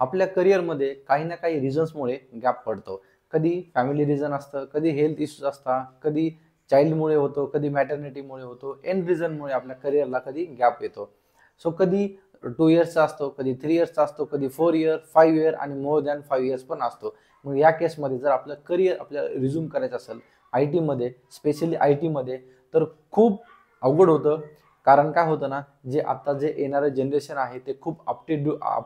आपल्या करिअरमध्ये काही ना काही रिझन्समुळे गॅप पडतो. कधी फॅमिली रिझन असतं, कधी हेल्थ इश्यूज असतात, कधी चाइल्डमुळे होतो, कधी मॅटर्निटीमुळे होतो, एन रिझनमुळे आपल्या करिअरला कधी गॅप येतो. सो कधी 2 इयर्सचा असतो, कधी 3 इयर्सचा असतो, कधी 4 इयर, 5 इयर आणि मोर दॅन 5 इयर्स पण असतो. मग या केसमध्ये जर आपलं करिअर आपल्याला रिझ्यूम करायचं असेल आय टीमध्ये, स्पेशली आय टीमध्ये, तर खूप अवघड होतं. कारण काय होतं ना, जे येणारं जनरेशन आहे ते खूप अप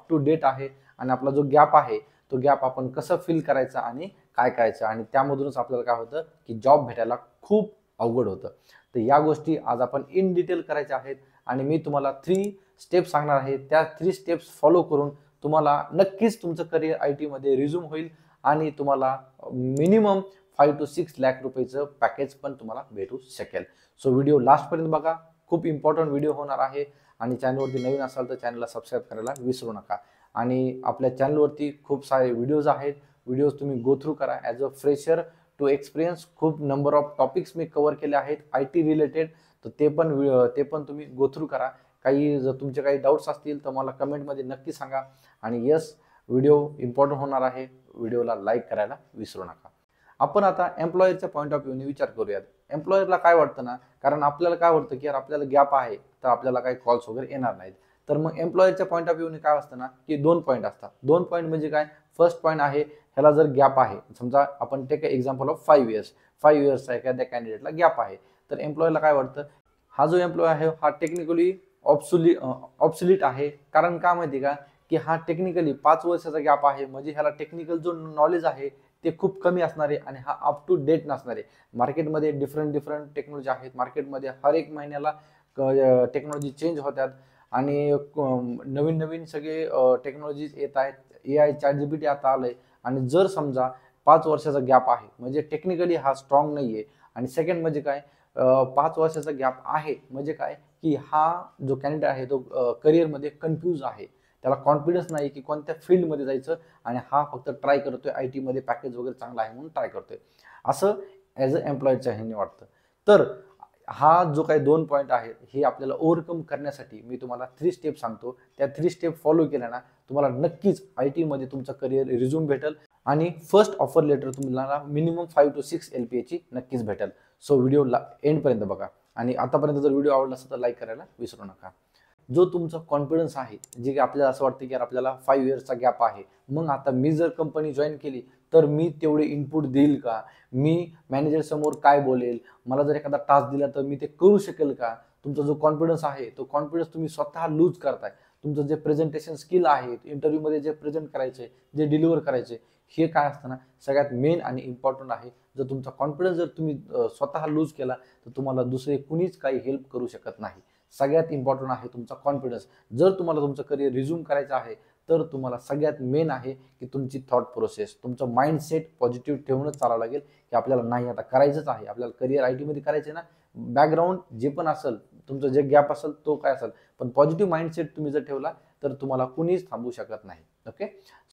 टू डेट आहे आणि आपला जो गॅप आहे तो गॅप आपण कसं फिल करायचा आणि काय करायचं, आणि त्यामधूनच आपल्याला काय होतं की जॉब भेटायला खूप अवघड होतं. तर या गोष्टी आज आपण इन डिटेल करायच्या आहेत आणि मी तुम्हाला 3 स्टेप्स सांगणार आहे. त्या 3 स्टेप्स फॉलो करून तुम्हाला नक्कीच तुमचं करिअर आय टीमध्ये रिझ्यूम होईल आणि तुम्हाला मिनिमम 5 to 6 लाख रुपयेचं पॅकेज पण तुम्हाला भेटू शकेल. सो व्हिडिओ लास्टपर्यंत बघा, खूप इम्पॉर्टंट व्हिडिओ होणार आहे. आणि चॅनलवरती नवीन असाल तर चॅनलला सबस्क्राईब करायला विसरू नका. आणि आपल्या चॅनलवरती खूप सारे व्हिडिओज आहेत. व्हिडिओज तुम्ही गो थ्रू करा. As a fresher to experience खूप नंबर ऑफ टॉपिक्स मी कव्हर केले आहेत आय टी रिलेटेड. तर ते पण तुम्ही गो थ्रू करा. जर तुमचे काही डाऊट्स असतील तर मला कमेंटमध्ये नक्की सांगा. आणि यस, व्हिडिओ इम्पॉर्टंट होणार आहे. व्हिडिओला लाईक करायला विसरू नका. आपण आता एम्प्लॉयरच्या पॉईंट ऑफ व्ह्यूने विचार करूयात. एम्प्लॉयरला काय वाटतं ना, कारण आपल्याला काय वाटतं की यार आपल्याला गॅप आहे तर आपल्याला काही कॉल्स वगैरे येणार नाहीत. तर मग एम्प्लॉयरच्या पॉईंट ऑफ व्ह्यूने काय असतं ना की 2 पॉईंट असतात. 2 पॉईंट म्हणजे काय, फर्स्ट पॉईंट आहे ह्याला जर गॅप आहे, समजा आपण टेक एक्झाम्पल ऑफ 5 इयर्स. 5 इयर्सचा एखाद्या कॅन्डिडेटला गॅप आहे, तर एम्प्लॉयरला काय वाटतं, हा जो एम्प्लॉय आहे हा टेक्निकली ऑब्सोलीट आहे. कारण का माहिती का, की हा टेक्निकली 5 वर्षाचा गॅप आहे म्हणजे ह्याला टेक्निकल जो नॉलेज आहे ते खूप कमी असणार आहे आणि हा अप टू डेट नसणार आहे. मार्केटमध्ये डिफरंट टेक्नॉलॉजी आहेत. मार्केटमध्ये हर एक महिन्याला टेक्नॉलॉजी चेंज होतात आणि नवीन नवीन सगळे टेक्नॉलॉजीज येत आहेत. AI ChatGPT आता आलंय. आणि जर समजा 5 वर्षाचा गॅप आहे म्हणजे टेक्निकली हा स्ट्रॉंग नाहीये. आणि सेकंड म्हणजे काय, 5 वर्षाचा गॅप आहे म्हणजे काय, की हा जो कॅन्डिडेट आहे तो करिअरमध्ये कन्फ्यूज आहे. त्याला कॉन्फिडन्स नाही की कोणत्या फील्डमध्ये जायचं आणि हा फक्त ट्राय करतोय आय टीमध्ये पॅकेज वगैरे चांगला आहे म्हणून ट्राय करतोय, असं ॲज अ एम्प्लॉयच्या ह्याने वाटतं. तर हा जो काही 2 पॉईंट आहे हे आपल्याला ओव्हरकम करण्यासाठी मी तुम्हाला 3 स्टेप सांगतो. त्या 3 स्टेप फॉलो केल्या ना तुम्हाला नक्कीच आय टीमध्ये तुमचं करिअर रिझ्यूम भेटेल आणि फर्स्ट ऑफर लेटर तुम्हाला मिनिमम 5 to 6 LPAची नक्कीच भेटेल. सो व्हिडिओला एंडपर्यंत बघा. आणि आतापर्यंत जर व्हिडिओ आवडला असेल तर लाईक करायला विसरू नका. जो तुमचा कॉन्फिडन्स आहे, जे की आपल्याला असं वाटतं की यार आपल्याला 5 इयर्सचा गॅप आहे, मग आता मी जर कंपनी जॉईन केली तर मी तेवढे इनपुट देईल का, मी मॅनेजर समोर काय बोलेल, मला जर एखादा टास्क दिला तर मी ते करू शकेल का. तुमचा जो कॉन्फिडन्स आहे तो कॉन्फिडन्स तुम्ही स्वतः लूज करताय. तुमचं जे प्रेझेंटेशन स्किल आहे, इंटरव्ह्यूमध्ये जे प्रेझेंट करायचे, जे डिलिव्हर करायचे, हे काय असतं ना सगळ्यात मेन आणि इम्पॉर्टंट आहे. जर तुमचा कॉन्फिडन्स जर तुम्ही स्वतः लूज केला तर तुम्हाला दुसरे कुणीच काही हेल्प करू शकत नाही. सगळ्यात इम्पॉर्टंट आहे तुमचा कॉन्फिडन्स. जर तुम्हाला तुमचं करिअर रिझ्यूम करायचं आहे तर तुम्हाला सगळ्यात मेन आहे की तुमची थॉट प्रोसेस, तुमचं माइंडसेट पॉझिटिव्ह ठेवूनच चालावं लागेल की आपल्याला नाही आता करायचंच आहे, आपल्याला करिअर आय टीमध्ये करायचं आहे ना. बॅकग्राऊंड जे पण असेल, तुमचं जे गॅप असेल तो काय असेल, पण पॉझिटिव्ह माइंडसेट तुम्ही जर ठेवला तर तुम्हाला कुणीच थांबवू शकत नाही. ओके.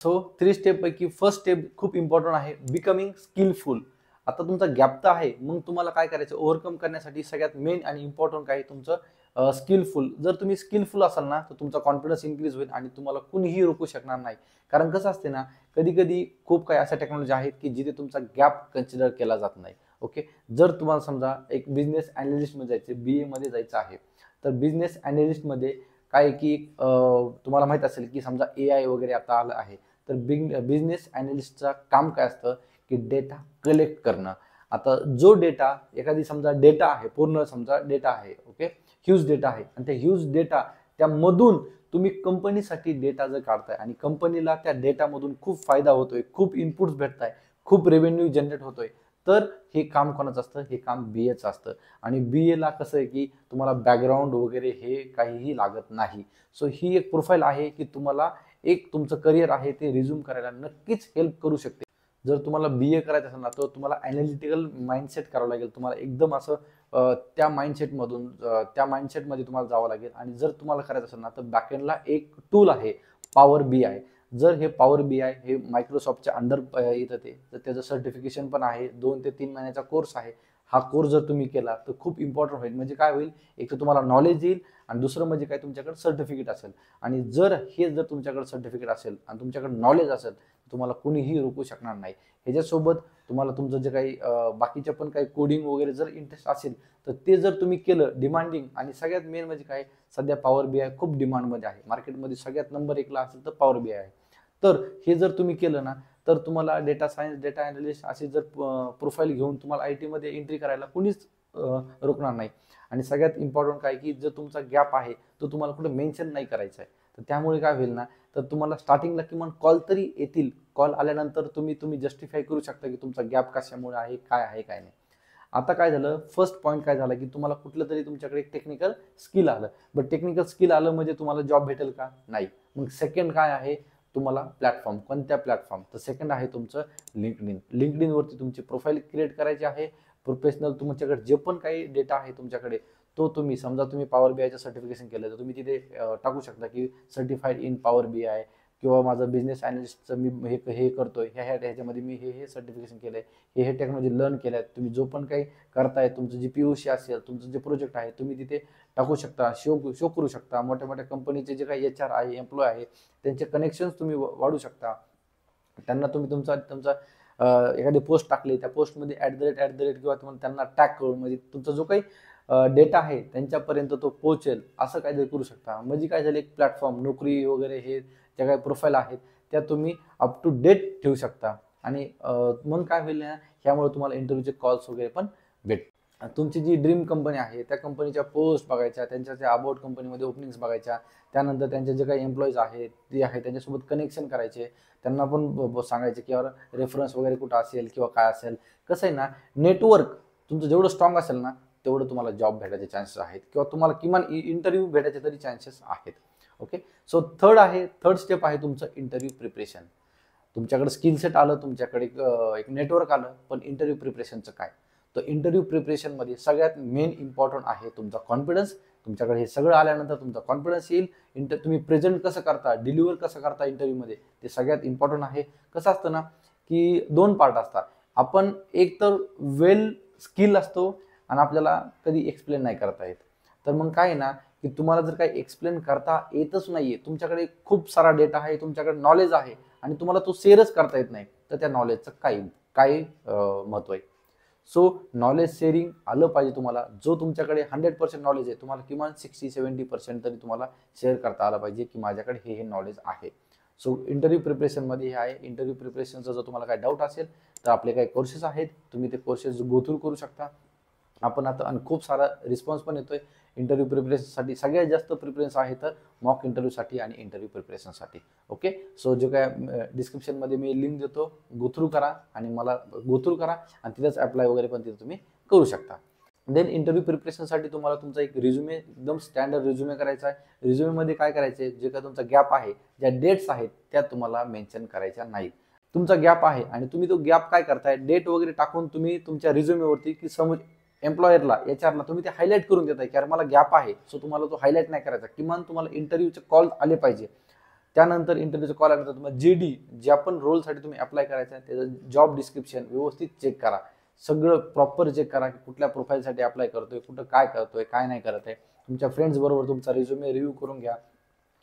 सो 3 स्टेप पैकी फर्स्ट स्टेप खूप इम्पॉर्टंट आहे, बिकमिंग स्किलफुल. आता तुमचा गॅप तर आहे, मग तुम्हाला काय करायचं ओव्हरकम करण्यासाठी सगळ्यात मेन आणि इम्पॉर्टंट काय, तुमचं स्किलफुल. जर तुम्ही स्किलफुल असाल ना तर तुमचा कॉन्फिडन्स इन्क्रीज होईल आणि तुम्हाला कुणीही रोखू शकणार नाही. कारण कसं असते ना, कधी कधी खूप काही अशा टेक्नॉलॉजी आहेत की जिथे तुमचा गॅप कन्सिडर केला जात नाही. ओके. जर तुम्हाला समजा एक बिझनेस अनालिस्टमध्ये जायचं, BA मध्ये जायचं आहे, तर बिझनेस अनालिस्टमध्ये काय की तुम्हाला माहित असेल की समजा AI वगैरे आता आलं आहे, तर बिझनेस अनालिस्टचं काम काय असतं की डेटा कलेक्ट करणं. आता जो डेटा एखादी समजा डेटा आहे, पूर्ण समजा डेटा आहे, ओके, ह्यूज डेटा आहे, आणि त्या ह्यूज डेटा त्यामधून तुम्ही कंपनीसाठी डेटा जर काढताय आणि कंपनीला त्या डेटामधून खूप फायदा होतोय, खूप इनपुट्स भेटताय, खूप रेव्हेन्यू जनरेट होतोय, तर हे काम कोणाचं असतं, हे काम BAचं असतं. आणि BAला कसं आहे की तुम्हाला बॅकग्राऊंड वगैरे हे काहीही लागत नाही. सो ही एक प्रोफाईल आहे की तुम्हाला एक तुमचं करिअर आहे ते रिझ्यूम करायला नक्कीच हेल्प करू शकते. जर तुम्हाला BA करायचं असेल ना तर तुम्हाला ॲनालिटिकल माइंडसेट करावं लागेल. तुम्हाला एकदम असं त्या माइंडसेटमध्ये तुम्हाला जावं लागेल. आणि जर तुम्हाला करायचं असेल ना तर बॅकएंडला एक टूल आहे, पॉवर BI. जर हे पॉवर BI हे मायक्रोसॉफ्टच्या अंडर येतं ते, तर त्याचं सर्टिफिकेशन पण आहे, 2 ते 3 महिन्याचा कोर्स आहे. हा कोर्स जर तुम्ही केला तर खूप इम्पॉर्टंट होईल. म्हणजे काय होईल, एक तर तुम्हाला नॉलेज येईल आणि दुसरं म्हणजे काय, तुमच्याकडे सर्टिफिकेट असेल. आणि जर तुमच्याकडे सर्टिफिकेट असेल आणि तुमच्याकडे नॉलेज असेल, तुम्हाला कुणीही रोखू शकणार नाही. ह्याच्यासोबत तुम्हाला तुमचं जे काही बाकीच्या पण काही कोडिंग वगैरे जर इंटरेस्ट असेल तर ते जर तुम्ही केलं डिमांडिंग, आणि सगळ्यात मेन म्हणजे काय, सध्या पॉवर बी आय खूप डिमांडमध्ये आहे. मार्केटमध्ये सगळ्यात नंबर 1 ला असेल तर पॉवर बी आय आहे. तर हे जर तुम्ही केलं ना, तर तुम्हाला डेटा सायन्स, डेटा अनालिस्ट असे जर प्रोफाईल घेऊन तुम्हाला आय टीमध्ये एंट्री करायला कुणीच रोखणार नाही. आणि सगळ्यात इम्पॉर्टंट काय, की जर तुमचा गॅप आहे तो तुम्हाला कुठे मेन्शन नाही करायचा आहे. तर त्यामुळे काय होईल ना, तर तुम्हाला स्टार्टिंगला किमान कॉल तरी येतील. कॉल आल्यानंतर तुम्ही जस्टिफाय करू शकता की तुमचा गॅप कशामुळे आहे, काय नाही. आता काय झालं, फर्स्ट पॉईंट काय झाला, की तुम्हाला कुठलं तरी तुमच्याकडे एक टेक्निकल स्किल आलं. बट टेक्निकल स्किल आलं म्हणजे तुम्हाला जॉब भेटेल का? नाही. मग सेकंड काय आहे, तुम्हाला प्लॅटफॉर्म, कोणत्या प्लॅटफॉर्म, तर सेकंड आहे तुमचं लिंक्डइन वरती तुमची प्रोफाईल क्रिएट करायची आहे. प्रोफेशनल तुमच्याकडे जे पण काही डेटा आहे तुमच्याकडे, तो तुम्ही समजा तुम्ही पॉवर बी आयचं सर्टिफिकेशन केलं तर तुम्ही तिथे टाकू शकता की certified in power B I, किंवा माझं बिझनेस अनालिस्टचं मी हे करतोय, ह्याच्यामध्ये मी हे सर्टिफिकेशन केलंय, हे टेक्नॉलॉजी लर्न केल्यात. तुम्ही जो पण काही करताय, तुमचं जे POC असेल, तुमचं जे प्रोजेक्ट आहे, तुम्ही तिथे टाकू शकता, शो करू शकता. मोठ्या मोठ्या कंपनीचे जे काही HR आहे, एम्प्लॉय आहे, त्यांचे कनेक्शन्स तुम्ही वाढू शकता. त्यांना तुम्ही तुमचा एखादी पोस्ट टाकली, त्या पोस्टमध्ये @@ किंवा तुम्हाला त्यांना टॅग करून, म्हणजे तुमचा जो काही डेटा आहे त्यांच्यापर्यंत तो पोहोचेल, असं काहीतरी करू शकता. म्हणजे काय झालं, एक प्लॅटफॉर्म, नोकरी वगैरे हे ज्या काही प्रोफाईल आहेत त्या तुम्ही अप टू डेट ठेवू शकता. आणि मग काय होईल ना, ह्यामुळे तुम्हाला इंटरव्ह्यूचे कॉल्स वगैरे पण भेट. तुमची जी ड्रीम कंपनी आहे त्या कंपनीच्या पोस्ट बघायच्या, त्यांच्या त्या अबाउट कंपनीमध्ये ओपनिंग्स बघायच्या, त्यानंतर त्यांचे जे काही एम्प्लॉईज आहेत ते आहे त्यांच्यासोबत कनेक्शन करायचे, त्यांना पण सांगायचे की रेफरन्स वगैरे कुठं असेल किंवा काय असेल. कसं आहे ना, नेटवर्क तुमचं जेवढं स्ट्रॉंग असेल ना, तेवढं तुम्हाला जॉब भेटायचे चान्सेस आहेत, किंवा तुम्हाला किमान इंटरव्ह्यू भेटायचे तरी चान्सेस आहेत. ओके. सो थर्ड स्टेप आहे तुमचं इंटरव्ह्यू प्रिपरेशन. तुमच्याकडे स्किल सेट आलं, तुमच्याकडे एक नेटवर्क आलं, पण इंटरव्ह्यू प्रिपरेशनचं काय? तर इंटरव्ह्यू प्रिपरेशनमध्ये सगळ्यात मेन इम्पॉर्टंट आहे तुमचा कॉन्फिडन्स. तुमच्याकडे हे सगळं आल्यानंतर तुमचा कॉन्फिडन्स येईल. तुम्ही प्रेझेंट कसं करता, डिलिव्हर कसं करता इंटरव्ह्यूमध्ये, ते सगळ्यात इम्पॉर्टंट आहे. कसं असतं ना, की 2 पार्ट असतात. आपण एक तर वेल स्किल असतो आणि आपल्याला कधी एक्सप्लेन नाही करता येत. तर मग काय आहे ना, की तुम्हाला जर काही एक्सप्लेन करता येतच नाहीये, तुमच्याकडे खूप सारा डेटा आहे, तुमच्याकडे नॉलेज आहे आणि तुम्हाला तो शेअरच करता येत नाही, तर त्या नॉलेजचं काही महत्व आहे. सो नॉलेज शेअरिंग आलं पाहिजे तुम्हाला. जो तुमच्याकडे 100% नॉलेज आहे, तुम्हाला किमान 60-70% तरी तुम्हाला शेअर करता आलं पाहिजे की माझ्याकडे हे नॉलेज आहे. सो इंटरव्ह्यू प्रिपरेशनमध्ये हे आहे. इंटरव्ह्यू प्रिपरेशनचा जर तुम्हाला काही डाऊट असेल तर आपले काही कोर्सेस आहेत, तुम्ही ते कोर्सेस गो थ्रू करू शकता. आपण आता आणि खूप सारा रिस्पॉन्स पण येतोय इंटरव्ह्यू प्रिपरेशनसाठी. सगळ्यात जास्त प्रिफरन्स आहे तर मॉक इंटरव्ह्यूसाठी आणि इंटरव्ह्यू प्रिपरेशनसाठी. ओके. सो जे काय डिस्क्रिप्शनमध्ये मी लिंक देतो, गो थ्रू करा आणि मला गो थ्रू करा आणि तिथेच अप्लाय वगैरे पण तिथे तुम्ही करू शकता. देन इंटरव्ह्यू प्रिपरेशनसाठी तुम्हाला तुमचा एक रिझ्युमे, एकदम स्टँडर्ड रिझ्युमे करायचा आहे. रिझ्युमेमध्ये काय करायचे, जे काय तुमचा गॅप आहे, ज्या डेट्स आहेत त्या तुम्हाला मेन्शन करायच्या नाहीत. तुमचा गॅप आहे आणि तुम्ही तो गॅप काय करताय, डेट वगैरे टाकून तुम्ही तुमच्या रिझ्युमेवरती, की समज एम्प्लॉयरला, HR तुम्ही ते हायलाईट करून देताय की मला गॅप आहे. सो तुम्हाला तो हायलाईट नाही करायचा. किमान तुम्हाला इंटरव्ह्यूचे कॉल आले पाहिजे. त्यानंतर इंटरव्ह्यूचे कॉल आल्यानंतर तुम्हाला JD, ज्या पण रोलसाठी तुम्ही अप्लाय करायचा आहे त्याचं जॉब डिस्क्रिप्शन व्यवस्थित चेक करा. सगळं प्रॉपर चेक करा की कुठल्या प्रोफाईलसाठी अप्लाय करतोय, कुठं काय करतोय, काय नाही करत आहे. तुमच्या फ्रेंड्स बरोबर तुमचा रिझ्युमे रिव्ह्यू करून घ्या.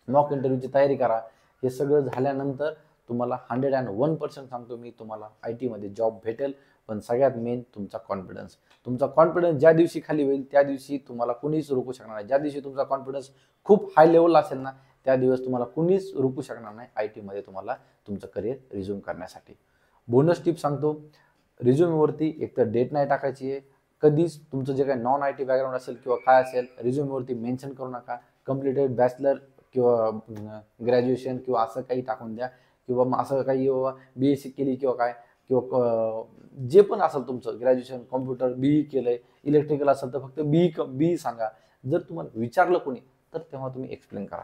मॉक इंटरव्ह्यूची तयारी करा. हे सगळं झाल्यानंतर तुम्हाला 101% सांगतो मी, तुम्हाला IT मध्ये जॉब भेटेल. पण सगळ्यात मेन तुमचा कॉन्फिडन्स. तुमचा कॉन्फिडन्स ज्या दिवशी खाली होईल त्या दिवशी तुम्हाला कुणीच रोखू शकणार नाही. ज्या दिवशी तुमचा कॉन्फिडन्स खूप हाय लेवलला असेल ना, त्या दिवस तुम्हाला कुणीच रोखू शकणार नाही IT मध्ये तुम्हाला तुमचं करिअर रिझ्यूम करण्यासाठी. बोनस टिप सांगतो, रिझ्यूमवरती एकतर डेट नाही टाकायची आहे. कधीच तुमचं जे काही नॉन IT बॅकग्राऊंड असेल किंवा काय असेल, रिझ्यूमवरती मेन्शन करू नका. कम्प्लिटेड बॅचलर किंवा ग्रॅज्युएशन किंवा असं काही टाकून द्या, किंवा मग असं काही BSc केली किंवा काय, किंवा जे पण असेल तुमचं ग्रॅज्युएशन, कॉम्प्युटर BE केलंय, इलेक्ट्रिकल असेल तर फक्त BE सांगा. जर तुम्हाला विचारलं कोणी तर तेव्हा तुम्ही एक्सप्लेन करा.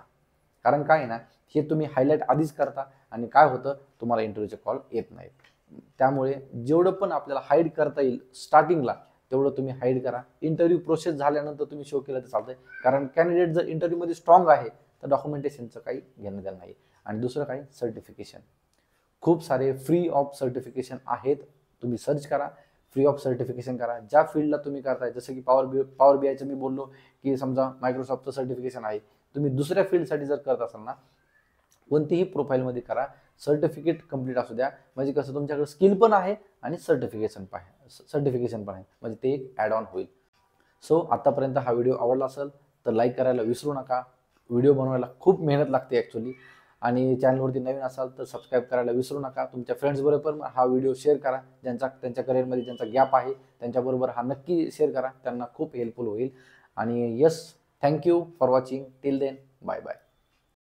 कारण काय आहे ना, हे तुम्ही हायलाईट आधीच करता आणि काय होतं, तुम्हाला इंटरव्ह्यूचे कॉल येत नाहीत. त्यामुळे जेवढं पण आपल्याला हाईड करता येईल स्टार्टिंगला तेवढं तुम्ही हाईड करा. इंटरव्ह्यू प्रोसेस झाल्यानंतर तुम्ही शो केलं तर चालतंय. कारण कॅन्डिडेट जर इंटरव्ह्यूमध्ये स्ट्रॉंग आहे तर डॉक्युमेंटेशनचं काही घेणं देणं नाही. आणि दुसरं काही, सर्टिफिकेशन. खूप सारे फ्री ऑफ सर्टिफिकेशन आहेत, तुम्ही सर्च करा. फ्री ऑफ सर्टिफिकेशन करा. ज्या फील्डला तुम्ही करताय, जसं की पॉवर बीआयचं मी बोललो की समजा मायक्रोसॉफ्टचं सर्टिफिकेशन आहे, तुम्ही दुसऱ्या फील्डसाठी जर करत असाल ना, कोणतीही प्रोफाईलमध्ये करा, सर्टिफिकेट कंप्लीट असू द्या. म्हणजे कसं तुमच्याकडे स्किल पण आहे आणि सर्टिफिकेशन पण आहे, म्हणजे ते एक ॲड ऑन होईल. सो आतापर्यंत हा व्हिडिओ आवडला असेल तर लाईक करायला विसरू नका. व्हिडिओ बनवायला खूप मेहनत लागते ॲक्च्युली, आणि चॅनलवरती नवीन असाल तर सबस्क्राईब करायला विसरू नका. तुमच्या फ्रेंड्सबरोबर पण हा व्हिडिओ शेअर करा. त्यांच्या करिअरमध्ये ज्यांचा गॅप आहे त्यांच्याबरोबर हा नक्की शेअर करा, त्यांना खूप हेल्पफुल होईल. आणि yes, thank you for watching. Till then, bye bye.